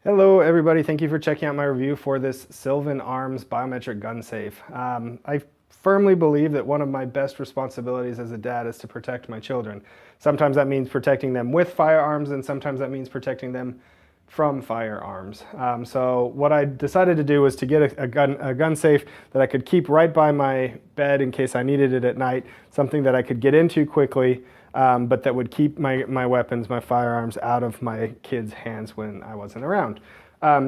Hello everybody, thank you for checking out my review for this Sylvan Arms biometric gun safe. I firmly believe that one of my best responsibilities as a dad is to protect my children. Sometimes that means protecting them with firearms, and sometimes that means protecting them from firearms. So what I decided to do was to get a gun safe that I could keep right by my bed in case I needed it at night, something that I could get into quickly, but that would keep my weapons, my firearms, out of my kids' hands when I wasn't around.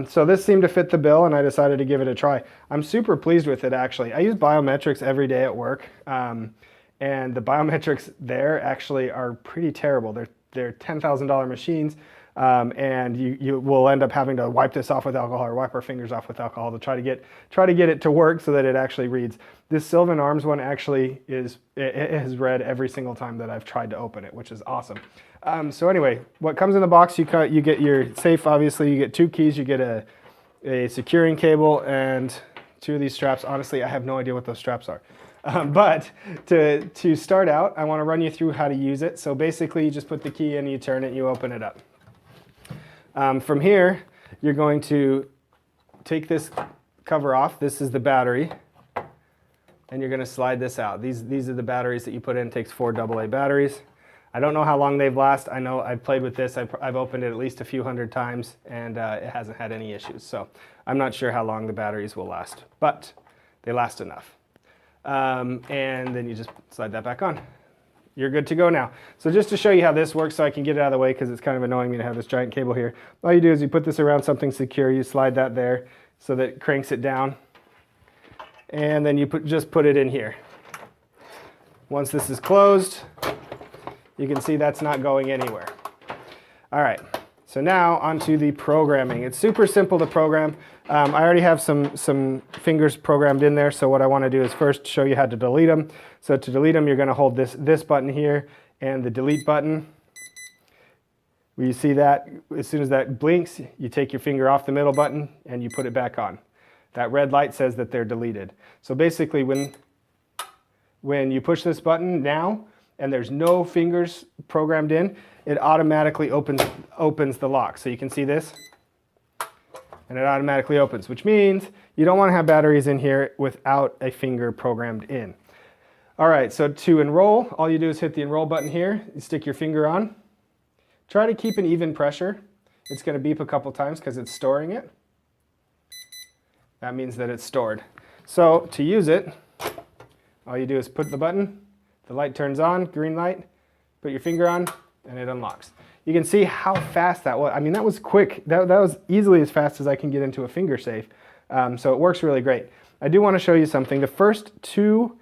So this seemed to fit the bill, and I decided to give it a try. I'm super pleased with it, actually. I use Biometrics every day at work, and the Biometrics there actually are pretty terrible. They're $10,000 machines, and you will end up having to wipe this off with alcohol or wipe our fingers off with alcohol to try to get it to work so that it actually reads. This Sylvan Arms one actually it has read every single time that I've tried to open it, which is awesome. So anyway, what comes in the box, you get your safe, obviously, you get 2 keys, you get a securing cable and 2 of these straps. Honestly, I have no idea what those straps are. But to start out, I want to run you through how to use it. So basically, you just put the key in, you turn it, and you open it up. From here, you're going to take this cover off. This is the battery, and you're going to slide this out. These are the batteries that you put in. It takes 4 AA batteries. I don't know how long they've lasted. I know I've played with this. I've opened it at least a few hundred times, and it hasn't had any issues. So I'm not sure how long the batteries will last, but they last enough. And then you just slide that back on. You're good to go now. So just to show you how this works, so I can get it out of the way because it's kind of annoying me to have this giant cable here. All you do is you put this around something secure, you slide that there so that it cranks it down, and then you just put it in here. Once this is closed, you can see that's not going anywhere. All right, so now onto the programming. It's super simple to program. I already have some fingers programmed in there, so what I want to do is first show you how to delete them. So to delete them, you're going to hold this button here and the delete button. When you see that, as soon as that blinks, you take your finger off the middle button and you put it back on. That red light says that they're deleted. So basically, when you push this button now, and there's no fingers programmed in, it automatically opens the lock. So you can see this, and it automatically opens, which means you don't want to have batteries in here without a finger programmed in. All right, so to enroll, all you do is hit the enroll button here, you stick your finger on. Try to keep an even pressure. It's going to beep a couple times because it's storing it. That means that it's stored. So to use it, all you do is put the button, the light turns on, green light, put your finger on, and it unlocks. You can see how fast that was. I mean, that was quick. That was easily as fast as I can get into a finger safe. So it works really great. I do want to show you something. The first 2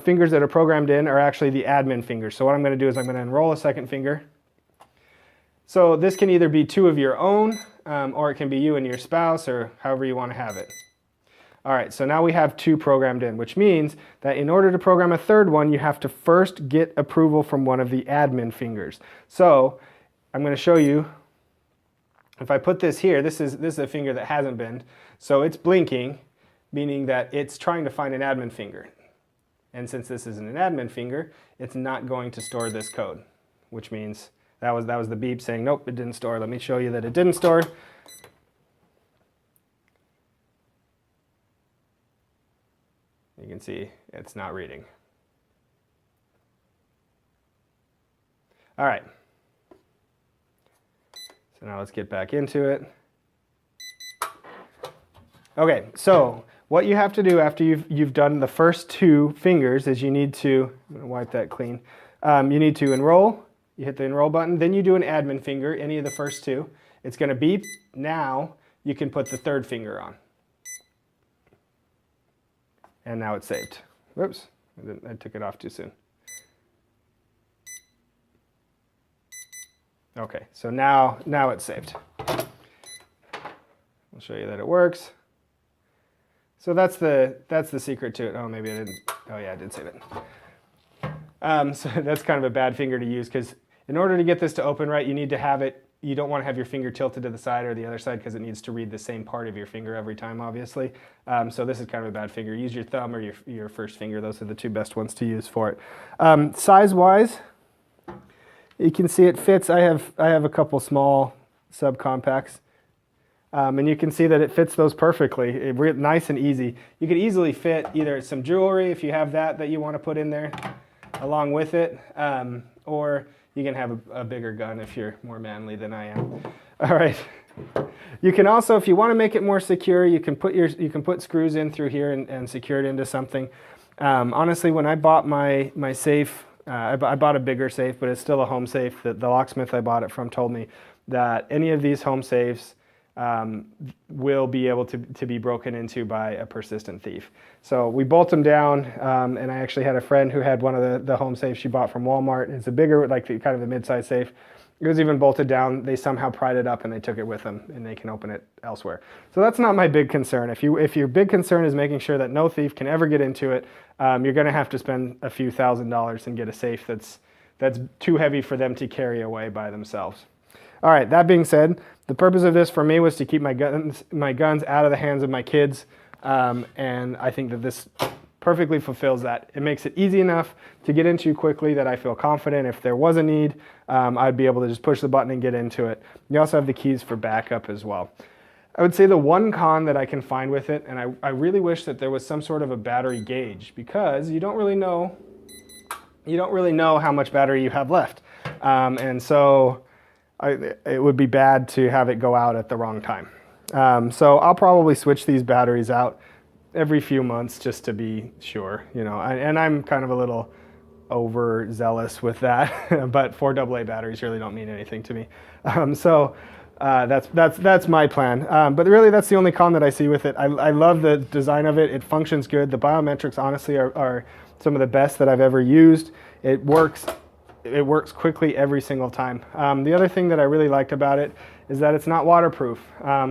fingers that are programmed in are actually the admin fingers. So what I'm going to do is I'm going to enroll a second finger. So this can either be 2 of your own, or it can be you and your spouse, or however you want to have it. All right, so now we have 2 programmed in, which means that in order to program a third one, you have to first get approval from one of the admin fingers. So I'm going to show you, if I put this here, this is a finger that hasn't been, so it's blinking, meaning that it's trying to find an admin finger. And since this isn't an admin finger, it's not going to store this code, which means that was the beep saying, nope, it didn't store. Let me show you that it didn't store. You can see it's not reading. All right. So now let's get back into it. Okay, so what you have to do after you've done the first 2 fingers is you need to, I'm going to wipe that clean. You need to enroll. You hit the enroll button. Then you do an admin finger, any of the first 2. It's going to beep. Now you can put the 3rd finger on. And now it's saved. Whoops, I took it off too soon. Okay, so now it's saved. I'll show you that it works. So that's the secret to it. Oh, maybe I didn't. Oh yeah, I did save it. So that's kind of a bad finger to use because in order to get this to open right, you need to have it. You don't want to have your finger tilted to the side or the other side because it needs to read the same part of your finger every time, obviously. So this is kind of a bad finger. Use your thumb or your first finger. Those are the 2 best ones to use for it. Size-wise, you can see it fits. I have a couple small subcompacts. And you can see that it fits those perfectly, nice and easy. You could easily fit either some jewelry if you have that you want to put in there along with it, or you can have a bigger gun if you're more manly than I am. All right. You can also, if you want to make it more secure, you can put screws in through here and secure it into something. Honestly, when I bought my safe, I bought a bigger safe, but it's still a home safe. The locksmith I bought it from told me that any of these home safes will be able to be broken into by a persistent thief. So we bolt them down, and I actually had a friend who had one of the home safes she bought from Walmart. It's a bigger, like kind of a mid-size safe. It was even bolted down. They somehow pried it up and they took it with them, and they can open it elsewhere. So that's not my big concern. If your big concern is making sure that no thief can ever get into it, you're going to have to spend a few $1,000s and get a safe that's too heavy for them to carry away by themselves. All right, that being said, the purpose of this for me was to keep my guns out of the hands of my kids, and I think that this perfectly fulfills that. It makes it easy enough to get into quickly that I feel confident if there was a need, I'd be able to just push the button and get into it. You also have the keys for backup as well. I would say the one con that I can find with it, and I really wish that there was some sort of a battery gauge, because you don't really know how much battery you have left, and so it would be bad to have it go out at the wrong time. So I'll probably switch these batteries out every few months just to be sure, and I'm kind of a little overzealous with that, but 4 AA batteries really don't mean anything to me. That's my plan. But really, that's the only con that I see with it. I love the design of it. It functions good. The biometrics, honestly, are some of the best that I've ever used. It works quickly every single time. The other thing that I really liked about it is that it's not waterproof.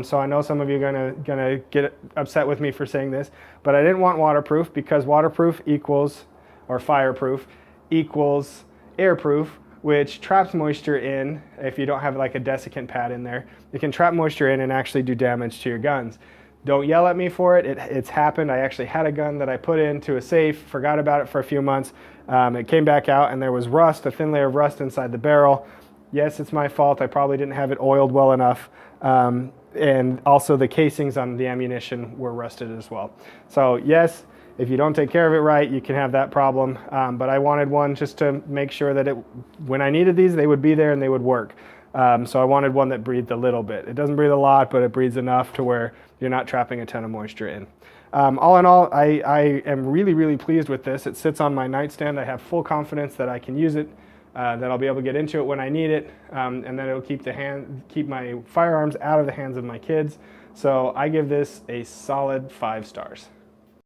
So I know some of you are gonna get upset with me for saying this, but I didn't want waterproof because waterproof equals, or fireproof equals airproof, which traps moisture in. If you don't have like a desiccant pad in there, it can trap moisture in and actually do damage to your guns. Don't yell at me for it. It's happened. I actually had a gun that I put into a safe, forgot about it for a few months. It came back out and there was rust, a thin layer of rust inside the barrel. Yes, it's my fault. I probably didn't have it oiled well enough. And also the casings on the ammunition were rusted as well. So yes, if you don't take care of it right, you can have that problem. But I wanted one just to make sure that when I needed these, they would be there and they would work. So I wanted one that breathed a little bit. It doesn't breathe a lot, but it breathes enough to where you're not trapping a ton of moisture in. All in all, I am really, really pleased with this. It sits on my nightstand. I have full confidence that I can use it, that I'll be able to get into it when I need it, and that it'll keep my firearms out of the hands of my kids. So I give this a solid 5 stars.